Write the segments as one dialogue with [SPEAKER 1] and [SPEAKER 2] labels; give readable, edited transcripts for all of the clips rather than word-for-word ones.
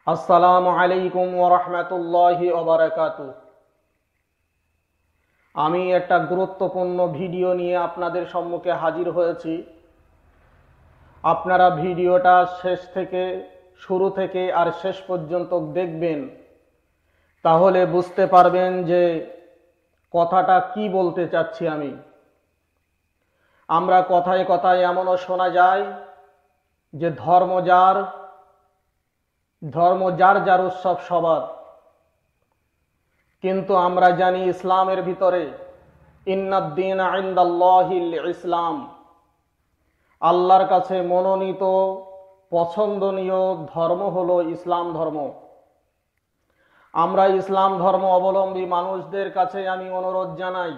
[SPEAKER 1] আসসালামু আলাইকুম ওয়া রাহমাতুল্লাহি ওয়া বারাকাতুহু। আমি একটা গুরুত্বপূর্ণ ভিডিও নিয়ে আপনাদের সম্মুখে হাজির হয়েছি। আপনারা ভিডিওটা শুরু থেকে আর শেষ পর্যন্ত দেখবেন, তাহলে বুঝতে পারবেন যে কথাটা কি বলতে চাচ্ছি আমি। আমরা কথায় কথায় এমনও শোনা যায় যে ধর্ম যার যার উৎসব সবার, কিন্তু আমরা জানি ইসলামের ভিতরে ইন্নাদ-দীনা ইনদাল্লাহিল ইসলাম, আল্লাহর কাছে মনোনীত পছন্দনীয় ধর্ম হলো ইসলাম ধর্ম। আমরা ইসলাম ধর্ম অবলম্বী মানুষদের কাছে আমি অনুরোধ জানাই,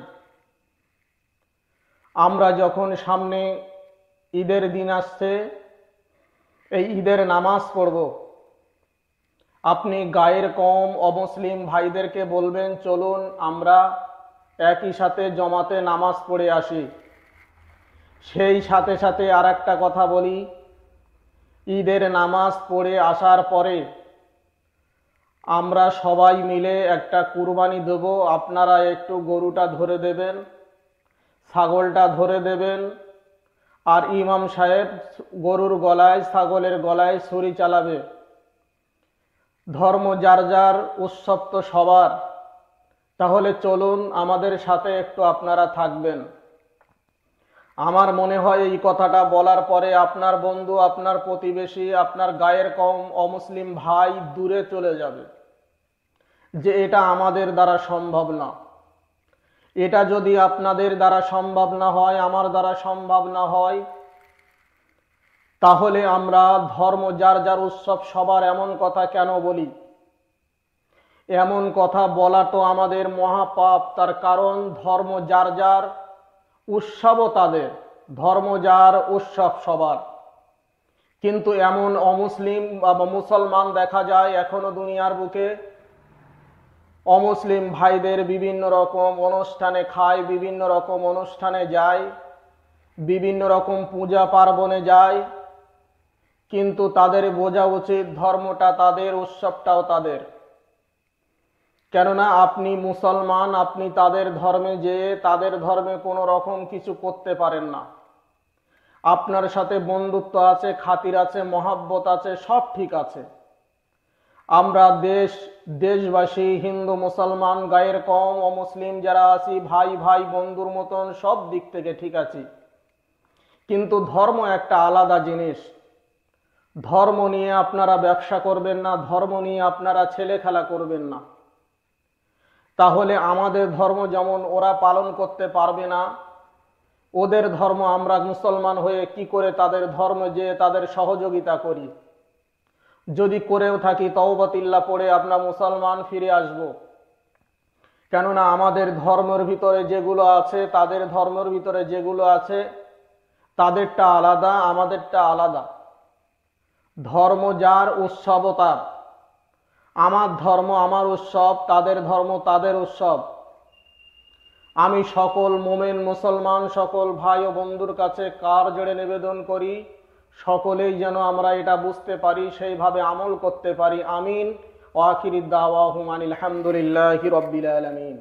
[SPEAKER 1] আমরা যখন সামনে ঈদের দিন আসছে, এই ঈদের নামাজ পড়ব, আপনি গায়ের কম অমুসলিম ভাইদেরকে বলবেন চলুন আমরা একই সাথে জমাতে নামাজ পড়ে আসি। সেই সাথে সাথে আর একটা কথা বলি, ঈদের নামাজ পড়ে আসার পরে আমরা সবাই মিলে একটা কুরবানি দেব। আপনারা একটু গরুটা ধরে দেবেন, ছাগলটা ধরে দেবেন, আর ইমাম সাহেব গরুর গলায় ছাগলের গলায় ছুরি চালাবে। ধর্ম যার যার, উৎসব তো সবার, তাহলে চলুন আমাদের সাথে একটু আপনারা থাকবেন। আমার মনে হয় এই কথাটা বলার পরে আপনার বন্ধু, আপনার প্রতিবেশী, আপনার গায়ের কম অমুসলিম ভাই দূরে চলে যাবে যে এটা আমাদের দ্বারা সম্ভব না। এটা যদি আপনাদের দ্বারা সম্ভব না হয়, আমার দ্বারা সম্ভব না হয়, তাহলে আমরা ধর্ম যার যার, উৎসব সবার এমন কথা কেন বলি? এমন কথা বলা তো আমাদের মহাপাপ। তার কারণ ধর্ম যার যার, উৎসবও তাদের। ধর্ম যার, উৎসব সবার। কিন্তু এমন অমুসলিম বা মুসলমান দেখা যায় এখনো দুনিয়ার বুকে, অমুসলিম ভাইদের বিভিন্ন রকম অনুষ্ঠানে খায়, বিভিন্ন রকম অনুষ্ঠানে যায়, বিভিন্ন রকম পূজা পার্বণে যায়, কিন্তু তাদের বোঝা উচিত ধর্মটা তাদের, উৎসবটাও তাদের। কেননা আপনি মুসলমান, আপনি তাদের ধর্মে যেয়ে তাদের ধর্মে কোনো রকম কিছু করতে পারেন না। আপনার সাথে বন্ধুত্ব আছে, খাতির আছে, মহাব্বত আছে, সব ঠিক আছে। আমরা দেশবাসী, হিন্দু মুসলমান, গায়ের কম অমুসলিম যারা আছি, ভাই ভাই বন্ধুর মতন সব দিক থেকে ঠিক আছি। কিন্তু ধর্ম একটা আলাদা জিনিস। ধর্ম নিয়ে আপনারা ব্যবসা করবেন না, ধর্ম নিয়ে আপনারা ছেলে খেলা করবেন না। তাহলে আমাদের ধর্ম যেমন ওরা পালন করতে পারবে না, ওদের ধর্ম আমরা মুসলমান হয়ে কি করে তাদের ধর্ম যে তাদের সহযোগিতা করি? যদি করেও থাকি তওবাতিল্লাহ পড়ে আমরা মুসলমান ফিরে আসব। কেননা আমাদের ধর্মের ভিতরে যেগুলো আছে, তাদের ধর্মের ভিতরে যেগুলো আছে, তাদেরটা আলাদা, আমাদেরটা আলাদা। ধর্ম যার, উৎসব তার। আমার ধর্ম আমার উৎসব, তাদের ধর্ম তাদের উৎসব। আমি সকল মুমিন মুসলমান, সকল ভাই ও বন্ধুর কাছে কার জোড়ে নিবেদন করি, সকলেই যেন আমরা এটা বুঝতে পারি, সেইভাবে আমল করতে পারি। আমিন। ওয়া আখিরু দাওয়াহুম আনিল হামদুলিল্লাহি রাব্বিল আলামিন।